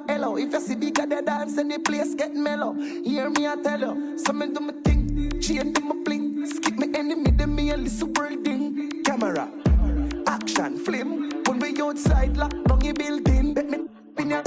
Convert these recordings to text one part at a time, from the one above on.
hello. If you see bigger the dance and the place get mellow. Hear me, I tell you. Some do my thing, chain do my bling. Skip me enemy, them me a listen world thing. Camera, action, flame. When we outside, lock down your building. Bet me in ya.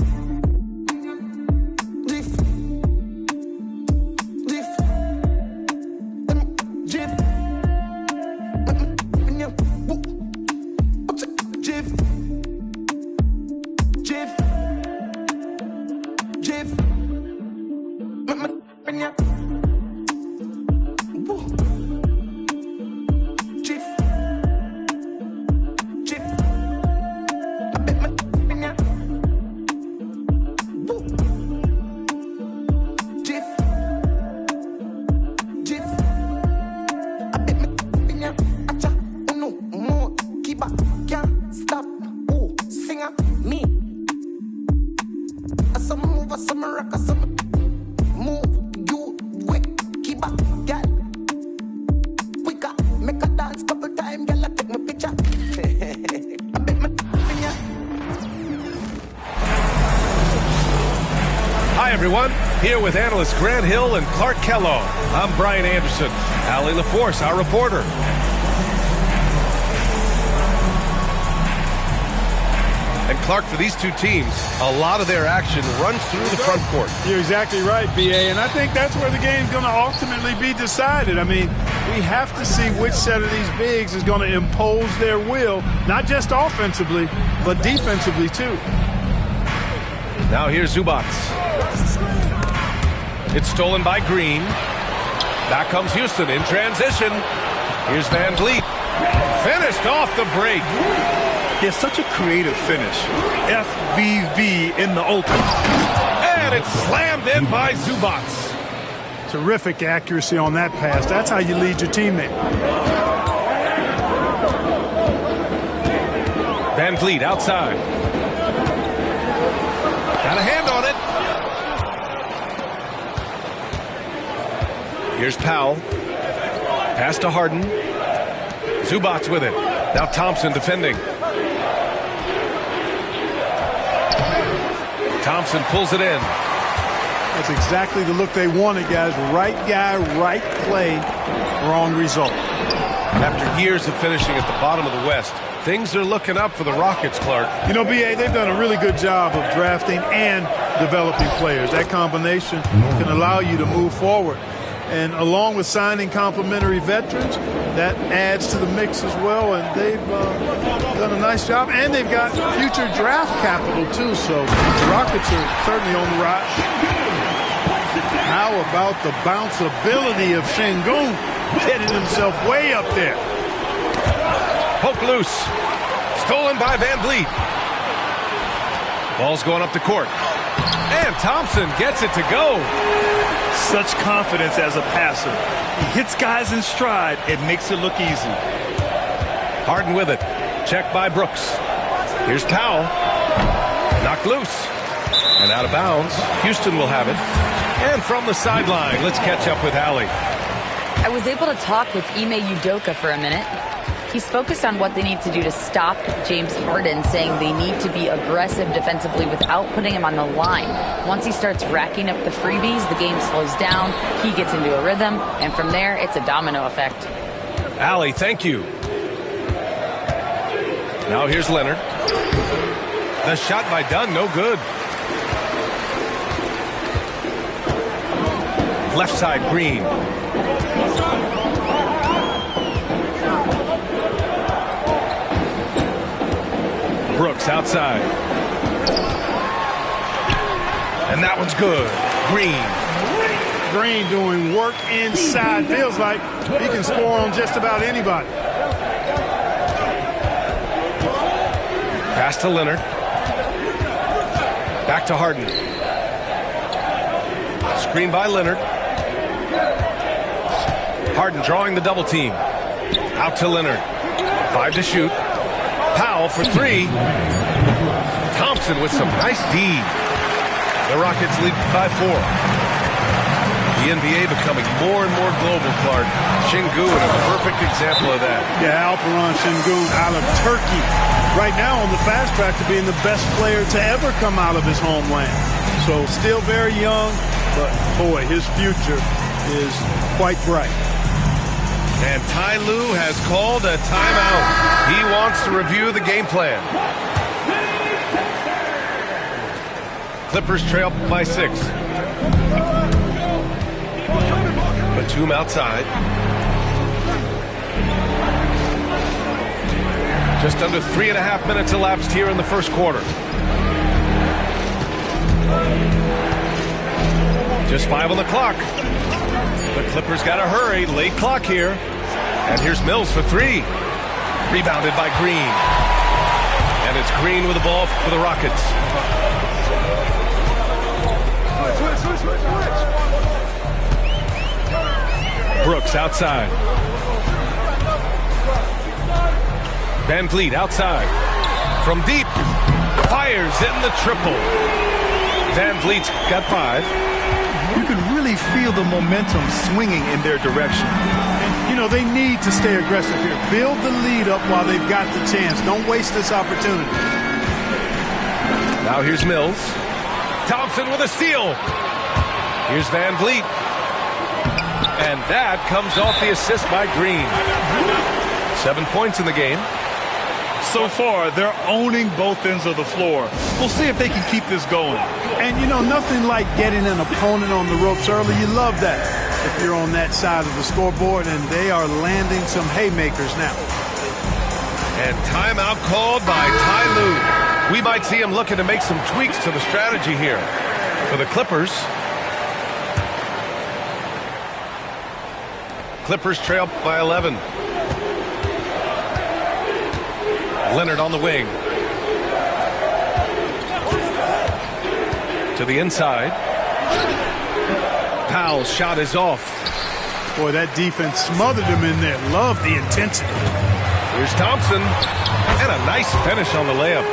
Here with analysts Grant Hill and Clark Kellogg. I'm Brian Anderson. Allie LaForce, our reporter. And Clark, for these two teams, a lot of their action runs through the front court. You're exactly right, B.A., and I think that's where the game's going to ultimately be decided. I mean, we have to see which set of these bigs is going to impose their will, not just offensively, but defensively, too. Now here's Zubac. It's stolen by Green. Back comes Houston in transition. Here's Van Vliet. Finished off the break. He has such a creative finish. FVV in the open. And it's slammed in by Zubac. Terrific accuracy on that pass. That's how you lead your team there. Van Vliet outside. Got a hand on it. Here's Powell. Pass to Harden. Zubac with it. Now Thompson defending. Thompson pulls it in. That's exactly the look they wanted, guys. Right guy, right play, wrong result. After years of finishing at the bottom of the West, things are looking up for the Rockets, Clark. You know, B.A., they've done a really good job of drafting and developing players. That combination can allow you to move forward. And along with signing complementary veterans, that adds to the mix as well. And they've done a nice job. And they've got future draft capital, too. So the Rockets are certainly on the rise. How about the bounceability of Sengun? Getting himself way up there. Poke loose. Stolen by Van Vliet. Ball's going up the court. And Thompson gets it to go. Such confidence as a passer. He hits guys in stride. It makes it look easy. Harden with it. Checked by Brooks. Here's Powell. Knocked loose. And out of bounds. Houston will have it. And from the sideline, let's catch up with Allie. I was able to talk with Ime Udoka for a minute. He's focused on what they need to do to stop James Harden, saying they need to be aggressive defensively without putting him on the line. Once he starts racking up the freebies, the game slows down, he gets into a rhythm, and from there, it's a domino effect. Allie, thank you. Now here's Leonard. The shot by Dunn, no good. Left side, Green. Brooks outside. And that one's good. Green. Green doing work inside. Feels like he can score on just about anybody. Pass to Leonard. Back to Harden. Screen by Leonard. Harden drawing the double team. Out to Leonard. 5 to shoot. Powell for 3. Thompson with some nice D. The Rockets lead by 4. The NBA becoming more and more global, Clark. Sengun, a perfect example of that. Yeah, Alperen Sengun out of Turkey. right now on the fast track to being the best player to ever come out of his homeland. So still very young, but boy, his future is quite bright. And Ty Lue has called a timeout. He wants to review the game plan. Clippers trail by 6. Batum outside. Just under 3.5 minutes elapsed here in the first quarter. Just 5 on the clock. The Clippers got to hurry. Late clock here. And here's Mills for 3. Rebounded by Green. And it's Green with the ball for the Rockets. Brooks outside. Van Vliet outside. From deep. Fires in the triple. Van Vliet's got 5. You can really feel the momentum swinging in their direction. And, you know, they need to stay aggressive here. Build the lead up while they've got the chance. Don't waste this opportunity. Now here's Mills. Thompson with a steal. Here's Van Vliet. And that comes off the assist by Green. 7 points in the game. So far, they're owning both ends of the floor. We'll see if they can keep this going. And, you know, nothing like getting an opponent on the ropes early. You love that if you're on that side of the scoreboard, and they are landing some haymakers now. And timeout called by Ty Lue. We might see him looking to make some tweaks to the strategy here for the Clippers. Clippers trail by 11. Leonard on the wing. To the inside. Powell's shot is off. Boy, that defense smothered him in there. Love the intensity. Here's Thompson. And a nice finish on the layup.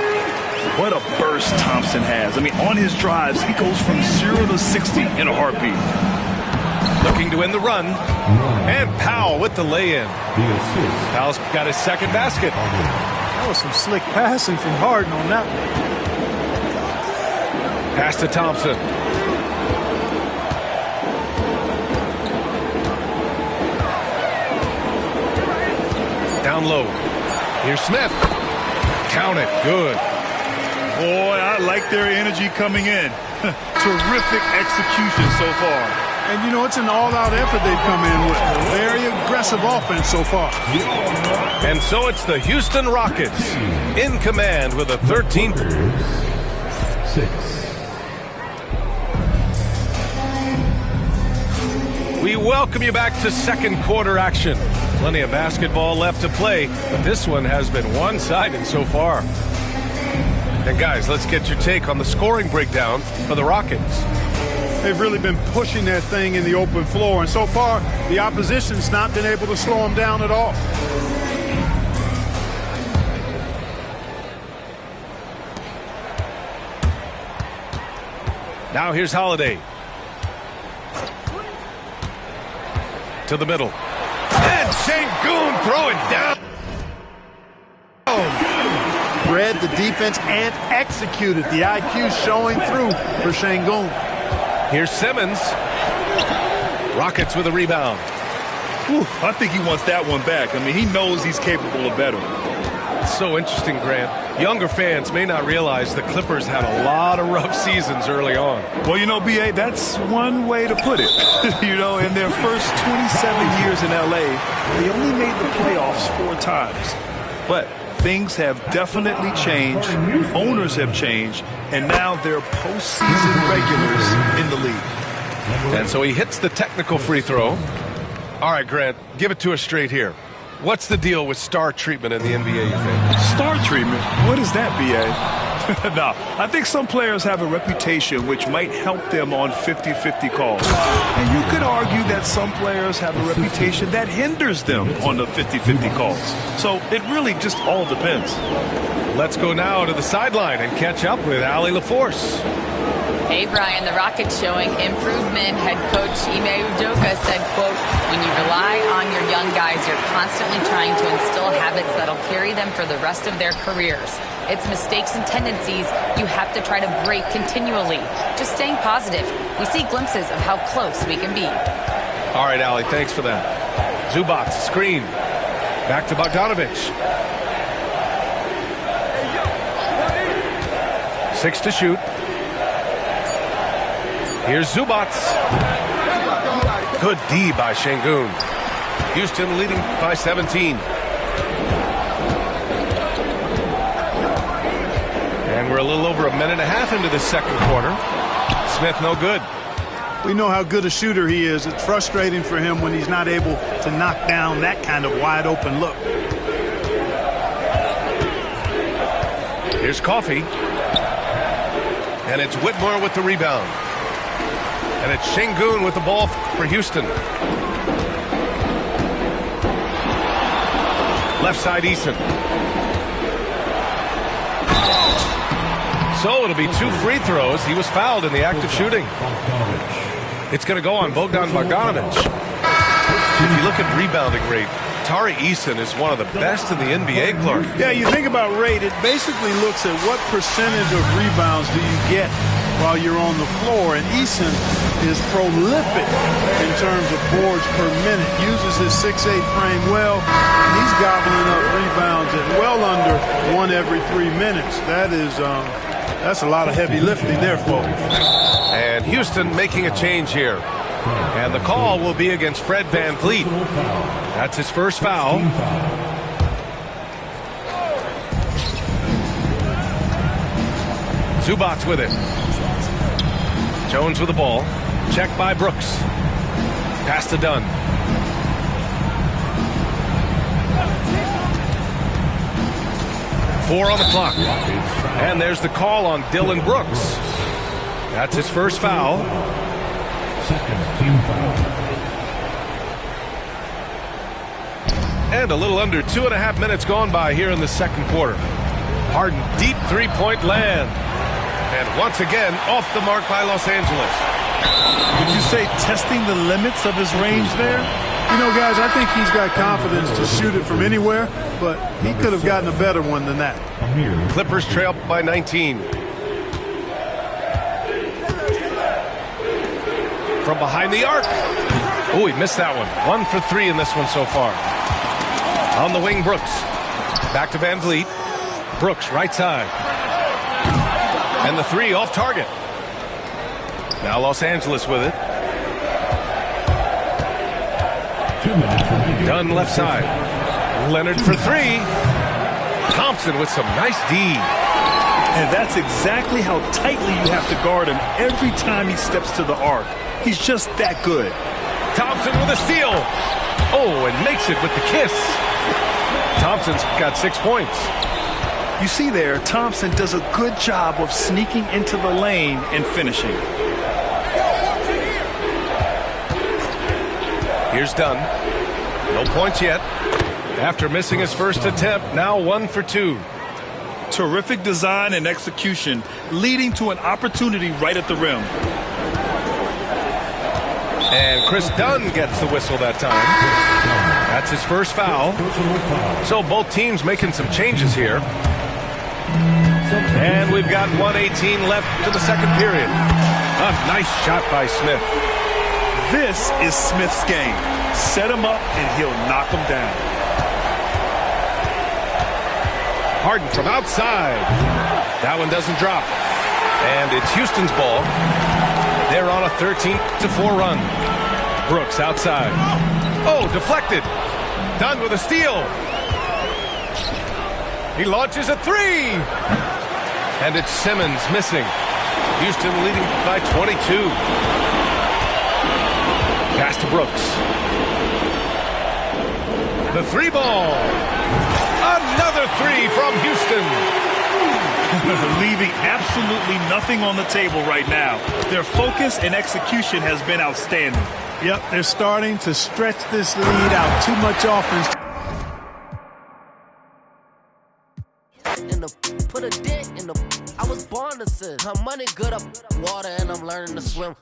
What a burst Thompson has. I mean, on his drives, he goes from 0 to 60 in a heartbeat. Looking to win the run. And Powell with the lay-in. Powell's got his second basket. That was some slick passing from Harden on that one. Pass to Thompson. Down low. Here's Smith. Count it. Good. Boy, I like their energy coming in. Terrific execution so far. And, you know, it's an all-out effort they've come in with. A very aggressive offense so far. And so it's the Houston Rockets in command with a 13th. 6. We welcome you back to second quarter action. Plenty of basketball left to play, but this one has been one-sided so far. And guys, let's get your take on the scoring breakdown for the Rockets. They've really been pushing that thing in the open floor, and so far the opposition's not been able to slow them down at all. Now here's Holiday. To the middle. And Sengun throw it down. Read the defense and executed. The IQ showing through for Sengun. Here's Simmons. Rockets with a rebound. Whew, I think he wants that one back. I mean, he knows he's capable of better. It's so interesting, Grant. Younger fans may not realize the Clippers had a lot of rough seasons early on. Well, you know, B.A., that's one way to put it. You know, in their first 27 years in L.A., they only made the playoffs 4 times. But things have definitely changed. Owners have changed. And now they're postseason regulars in the league. And so he hits the technical free throw. All right, Grant, give it to us straight here. What's the deal with star treatment in the NBA, you think? Star treatment? What is that, B.A.? No, I think some players have a reputation which might help them on 50-50 calls. And you could argue that some players have a reputation that hinders them on the 50-50 calls. So it really just all depends. Let's go now to the sideline and catch up with Allie LaForce. Hey, Hey, Brian, the Rockets showing improvement. Head coach Ime Udoka said, quote, when you rely on your young guys, you're constantly trying to instill habits that'll carry them for the rest of their careers. It's mistakes and tendencies you have to try to break continually. Just staying positive. We see glimpses of how close we can be. All right, Allie, thanks for that. Zubac, screen. Back to Bogdanovic. 6 to shoot. Here's Zubac. Good D by Şengün. Houston leading by 17. And we're a little over a minute and a half into the second quarter. Smith no good. We know how good a shooter he is. It's frustrating for him when he's not able to knock down that kind of wide open look. Here's Coffey. And it's Whitmore with the rebound. And it's Şengün with the ball for Houston. Left side Eason. So it'll be 2 free throws. He was fouled in the act of shooting. It's going to go on Bogdan Bogdanovic. If you look at rebounding rate, Tari Eason is one of the best in the NBA, Clark. Yeah, you think about rate, it basically looks at what percentage of rebounds do you get while you're on the floor, and Eason is prolific in terms of boards per minute, uses his 6'8" frame well, and he's gobbling up rebounds at well under 1 every 3 minutes. That's a lot of heavy lifting there, folks. And Houston making a change here. And the call will be against Fred VanVleet. That's his first foul. Zubac with it. Jones with the ball. Check by Brooks. Pass to Dunn. Four on the clock. And there's the call on Dillon Brooks. That's his first foul. Second team foul. And a little under 2.5 minutes gone by here in the second quarter. Harden deep three-point land. And once again, off the mark by Los Angeles. Would you say testing the limits of his range there? You know, guys, I think he's got confidence to shoot it from anywhere, but he could have gotten a better one than that. Clippers trail by 19. From behind the arc. Oh, he missed that one. 1 for 3 in this one so far. On the wing, Brooks. Back to VanVleet. Brooks, right side. And the 3 off target. Now Los Angeles with it. 2 minutes remaining. Dunn left side. Leonard for 3. Thompson with some nice D. And that's exactly how tightly you have to guard him every time he steps to the arc. He's just that good. Thompson with a steal. Oh, and makes it with the kiss. Thompson's got 6 points. You see there, Thompson does a good job of sneaking into the lane and finishing. Here's Dunn. No points yet. After missing his first attempt, now 1 for 2. Terrific design and execution, leading to an opportunity right at the rim. And Chris Dunn gets the whistle that time. That's his first foul. So both teams making some changes here. And we've got 1:18 left to the second period. A nice shot by Smith. This is Smith's game. Set him up and he'll knock him down. Harden from outside. That one doesn't drop. And it's Houston's ball. They're on a 13-4 run. Brooks outside. Oh, deflected. Dunn with a steal. He launches a 3. And it's Simmons missing. Houston leading by 22. Pass to Brooks. The 3 ball. Another 3 from Houston. Leaving absolutely nothing on the table right now. Their focus and execution has been outstanding. Yep, they're starting to stretch this lead out. Too much offense. Put a dent in the. I was born to promises. I'm money good up water and I'm learning to swim.